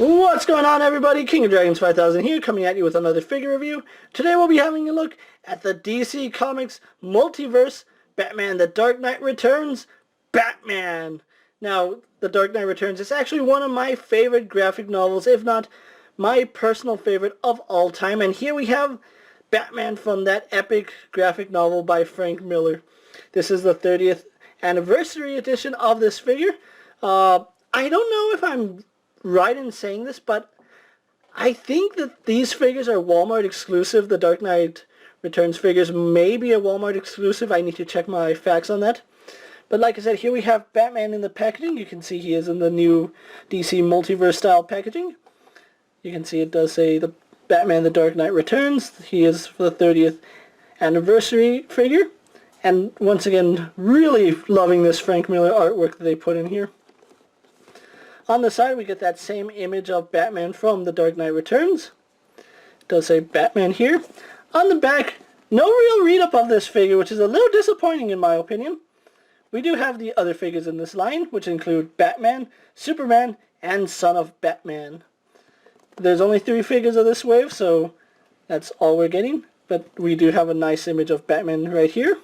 What's going on, everybody? King of Dragons 5000 here, coming at you with another figure review. Today we'll be having a look at the DC Comics Multiverse Batman The Dark Knight Returns Batman. Now, The Dark Knight Returns is actually one of my favorite graphic novels, if not my personal favorite of all time. And here we have Batman from that epic graphic novel by Frank Miller. This is the 30th anniversary edition of this figure. I don't know if I'm right in saying this, but I think that these figures are Walmart exclusive. The Dark Knight Returns figures may be a Walmart exclusive. I need to check my facts on that. But like I said, here we have Batman in the packaging. You can see he is in the new DC Multiverse style packaging. You can see it does say the Batman The Dark Knight Returns. He is for the 30th anniversary figure. And once again, really loving this Frank Miller artwork that they put in here. On the side, we get that same image of Batman from The Dark Knight Returns. It does say Batman here. On the back, no real read-up of this figure, which is a little disappointing in my opinion. We do have the other figures in this line, which include Batman, Superman, and Son of Batman. There's only 3 figures of this wave, so that's all we're getting. But we do have a nice image of Batman right here.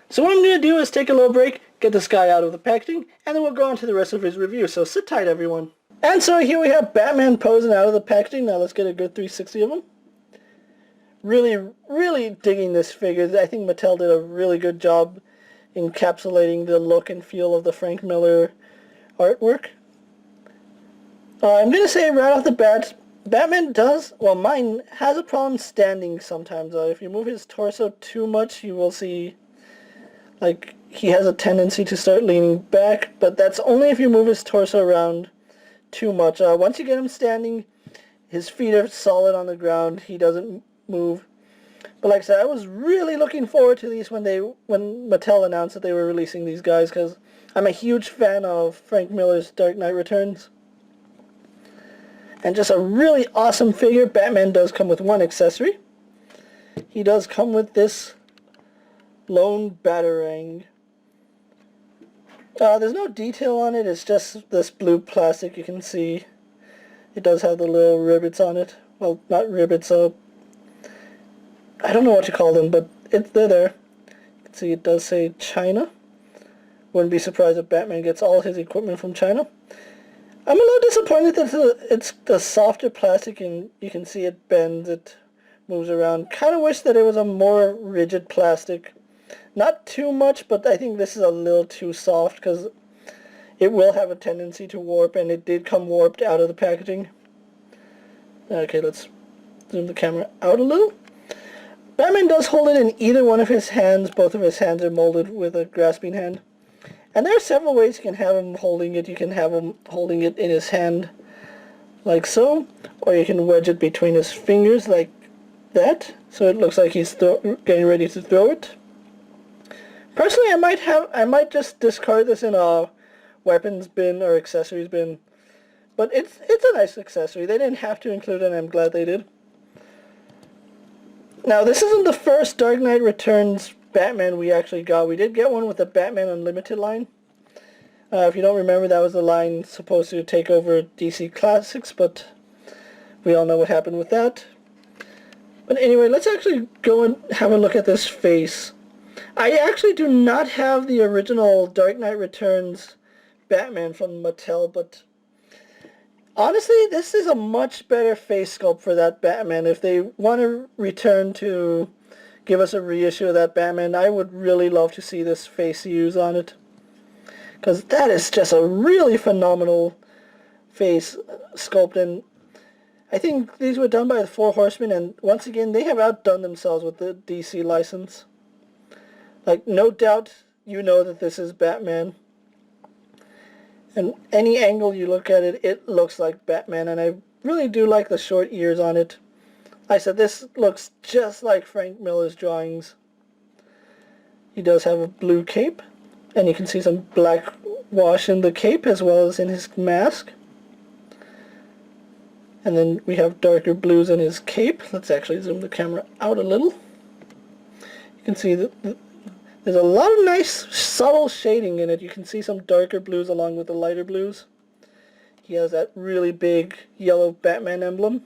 So what I'm going to do is take a little break, get this guy out of the packaging, and then we'll go on to the rest of his review. So sit tight, everyone. And so here we have Batman posing out of the packaging. Now let's get a good 360 of him. Really digging this figure. I think Mattel did a really good job encapsulating the look and feel of the Frank Miller artwork. I'm going to say right off the bat, Batman does, well, mine has a problem standing sometimes. If you move his torso too much, you will see, like, he has a tendency to start leaning back, but that's only if you move his torso around too much. Once you get him standing, his feet are solid on the ground. He doesn't move. But like I said, I was really looking forward to these when Mattel announced that they were releasing these guys, because I'm a huge fan of Frank Miller's Dark Knight Returns. And just a really awesome figure. Batman does come with one accessory. He does come with this lone batarang. There's no detail on it, it's just this blue plastic. You can see it does have the little rivets on it. Well, not rivets, I don't know what to call them, but they're there. You can see it does say China. Wouldn't be surprised if Batman gets all his equipment from China. I'm a little disappointed that it's the softer plastic and you can see it bends, it moves around. Kind of wish that it was a more rigid plastic. Not too much, but I think this is a little too soft because it will have a tendency to warp, and it did come warped out of the packaging. Okay, let's zoom the camera out a little. Batman does hold it in either one of his hands. Both of his hands are molded with a grasping hand. And there are several ways you can have him holding it. You can have him holding it in his hand like so, or you can wedge it between his fingers like that, so it looks like he's getting ready to throw it. Personally, I might just discard this in a weapons bin or accessories bin, but it's a nice accessory. They didn't have to include it, and I'm glad they did. Now, this isn't the first Dark Knight Returns Batman we actually got. We did get one with the Batman Unlimited line. If you don't remember, that was the line supposed to take over DC Classics, but we all know what happened with that. But anyway, let's actually go and have a look at this face. I actually do not have the original Dark Knight Returns Batman from Mattel, but honestly, this is a much better face sculpt for that Batman. If they want to return to give us a reissue of that Batman, I would really love to see this face used on it, because that is just a really phenomenal face sculpt. And I think these were done by the Four Horsemen, and once again, they have outdone themselves with the DC license. Like, no doubt you know that this is Batman. And any angle you look at it, it looks like Batman, and I really do like the short ears on it. Like I said, this looks just like Frank Miller's drawings. He does have a blue cape, and you can see some black wash in the cape as well as in his mask. And then we have darker blues in his cape. Let's actually zoom the camera out a little. You can see that there's a lot of nice subtle shading in it. You can see some darker blues along with the lighter blues. He has that really big yellow Batman emblem.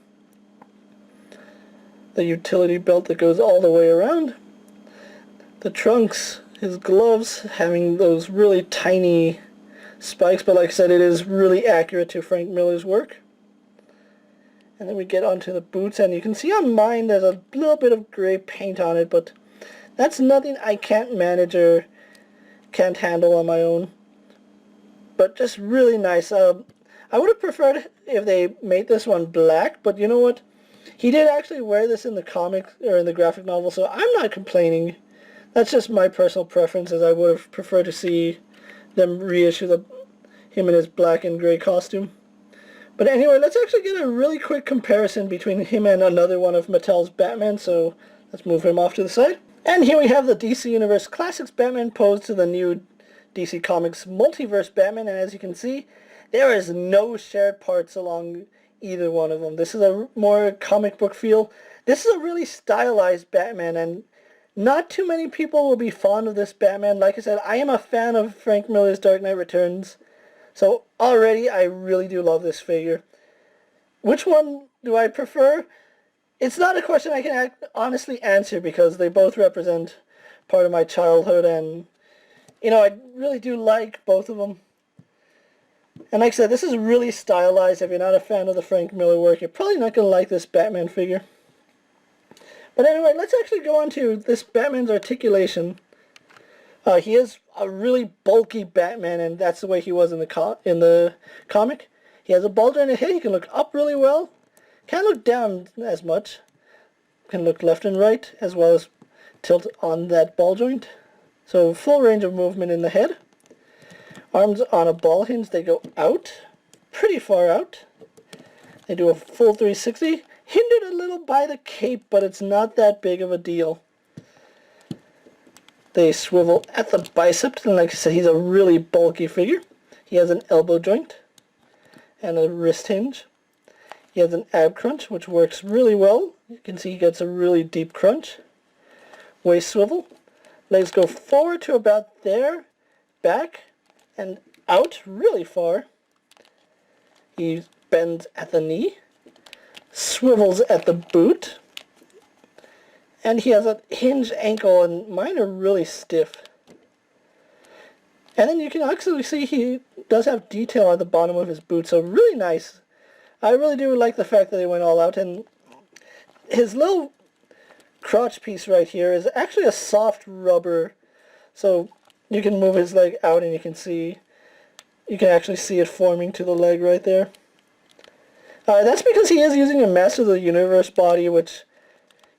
The utility belt that goes all the way around. The trunks, his gloves, having those really tiny spikes, but like I said, it is really accurate to Frank Miller's work. And then we get onto the boots, and you can see on mine there's a little bit of gray paint on it, but that's nothing I can't manage or can't handle on my own. But just really nice. I would have preferred if they made this one black, but you know what? He did actually wear this in the comic, or in the graphic novel, so I'm not complaining. That's just my personal preference, as I would have preferred to see them reissue him in his black and gray costume. But anyway, let's actually get a really quick comparison between him and another one of Mattel's Batman, so let's move him off to the side. And here we have the DC Universe Classics Batman posed to the new DC Comics Multiverse Batman, and as you can see, there is no shared parts along either one of them. This is a more comic book feel. This is a really stylized Batman, and not too many people will be fond of this Batman. Like I said, I am a fan of Frank Miller's Dark Knight Returns, so already I really do love this figure. Which one do I prefer? It's not a question I can honestly answer, because they both represent part of my childhood, and you know, I really do like both of them. And like I said, this is really stylized. If you're not a fan of the Frank Miller work, you're probably not going to like this Batman figure. But anyway, let's actually go on to this Batman's articulation. He is a really bulky Batman, and that's the way he was in the comic. He has a bulge in his head. He can look up really well. Can't look down as much. Can look left and right, as well as tilt on that ball joint. So full range of movement in the head. Arms on a ball hinge, they go out, pretty far out. They do a full 360. Hindered a little by the cape, but it's not that big of a deal. They swivel at the biceps, and like I said, he's a really bulky figure. He has an elbow joint and a wrist hinge. He has an ab crunch, which works really well. You can see he gets a really deep crunch. Waist swivel. Legs go forward to about there, back, and out really far. He bends at the knee, swivels at the boot, and he has a hinged ankle, and mine are really stiff. And then you can actually see he does have detail at the bottom of his boot, so really nice. I really do like the fact that they went all out, and his little crotch piece right here is actually a soft rubber, so you can move his leg out and you can actually see it forming to the leg right there. That's because he is using a Master of the Universe body, which,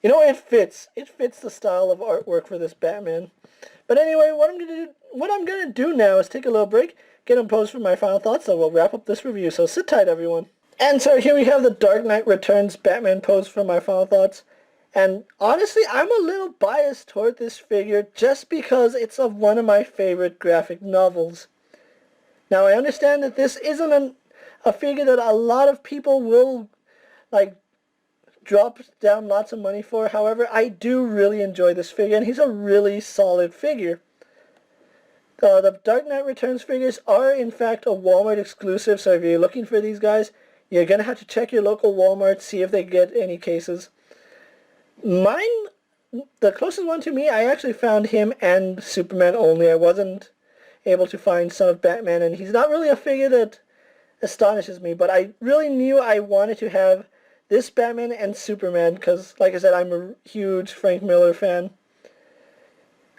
you know, it fits the style of artwork for this Batman. But anyway, what I'm gonna do now is take a little break, get him posed for my final thoughts, so we'll wrap up this review. So sit tight, everyone. And so here we have the Dark Knight Returns Batman posed for my final thoughts. And honestly, I'm a little biased toward this figure just because it's of one of my favorite graphic novels. Now, I understand that this isn't a figure that a lot of people will, like, drop down lots of money for. However, I do really enjoy this figure, and he's a really solid figure. The Dark Knight Returns figures are, in fact, a Walmart exclusive, so if you're looking for these guys, you're going to have to check your local Walmart, see if they get any cases. Mine, the closest one to me, I actually found him and Superman only. I wasn't able to find Son of Batman, and he's not really a figure that astonishes me, but I really knew I wanted to have this Batman and Superman, because, like I said, I'm a huge Frank Miller fan.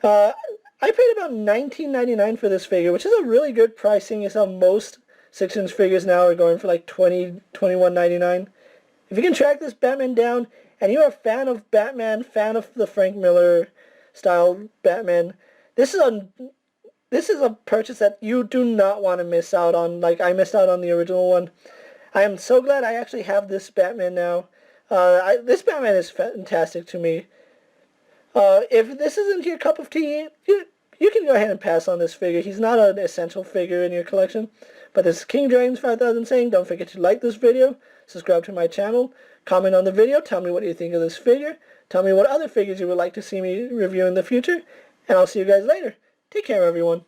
I paid about $19.99 for this figure, which is a really good pricing. It's how most 6-inch figures now are going for like $20, $21.99. If you can track this Batman down, and you're a fan of Batman, fan of the Frank Miller style Batman, this is a purchase that you do not want to miss out on. Like I missed out on the original one. I am so glad I actually have this Batman now. This Batman is fantastic to me. If this isn't your cup of tea, you can go ahead and pass on this figure. He's not an essential figure in your collection. But this is King Dragons 5000 saying, don't forget to like this video, subscribe to my channel, comment on the video, tell me what you think of this figure, tell me what other figures you would like to see me review in the future, and I'll see you guys later. Take care, everyone.